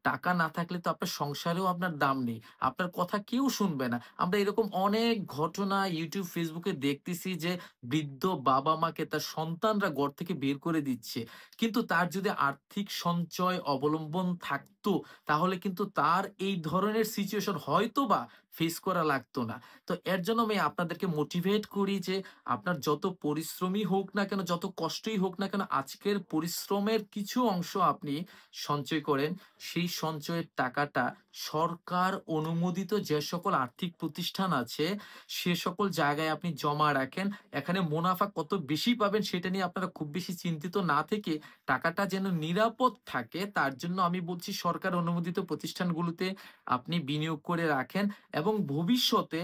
টাকা না থাকলে তো আপনার সংসারেও আপনার দাম নেই। আপনার কথা কেউ শুনবে না। আমরা এরকম অনেক ঘটনা YouTube, Facebook এ দেখতেছি যে বৃদ্ধ বাবা-মাকে তার সন্তানরা ঘর থেকে বের করে দিচ্ছে। কিন্তু তার যদি আর্থিক সঞ্চয় অবলম্বন থাকতো, তাহলে কিন্তু তার এই ধরনের সিচুয়েশন হয়তোবা ফেস করা লাগতো না। তো এর জন্য আমি আপনাদেরকে মোটিভেট করি যে আপনার যত পরিশ্রমই হোক না কেন, যত কষ্টই হোক না কেন, আজকের পরিশ্রমের কিছু অংশ আপনি সঞ্চয় করেন। সেই সঞ্চয়ের টাকাটা সরকার অনুমোদিত যে সকল আর্থিক প্রতিষ্ঠান আছে, সে সকল জায়গায় আপনি জমা রাখেন। এখানে মুনাফা কত বেশি পাবেন সেটা নিয়ে আপনারা খুব বেশি চিন্তিত না থেকে টাকাটা যেন নিরাপদ থাকে তার জন্য আমি বলছি সরকার অনুমোদিত প্রতিষ্ঠানগুলোতে আপনি বিনিয়োগ করে রাখেন এবং ভবিষ্যতে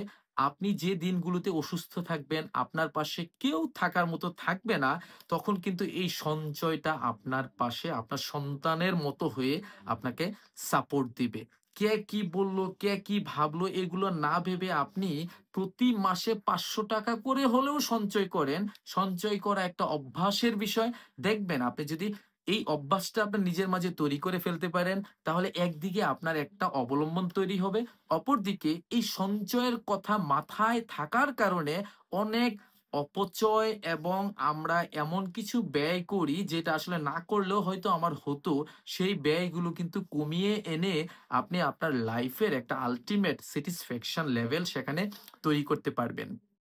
আপনি যে দিনগুলোতে অসুস্থ থাকবেন, আপনার পাশে কেউ থাকার মতো থাকবে না, তখন কিন্তু এই সঞ্চয়টা আপনার পাশে আপনার সন্তানের মতো হয়ে আপনাকে সাপোর্ট দিবে। কে কি বলল, কে কি ভাবলো এগুলো না ভেবে আপনি প্রতি মাসে ৳৫০০ করে হলেও সঞ্চয় করেন। সঞ্চয় করা একটা অভ্যাসের বিষয়। দেখবেন আপনি যদি এই অভ্যাসটা আপনার নিজের মাঝে তৈরি করে ফেলতে পারেন, তাহলে একদিকে আপনার একটা অবলম্বন তৈরি হবে, অপরদিকে এই সঞ্চয়ের কথা মাথায় থাকার কারণে অনেক অপচয় এবং আমরা এমন কিছু ব্যয় করি যেটা আসলে না করলেও হয়তো আমার হতো, সেই ব্যয়গুলো কিন্তু কমিয়ে এনে আপনি আপনার লাইফের একটা আল্টিমেট স্যাটিসফ্যাকশন লেভেল সেখানে তৈরি করতে পারবেন।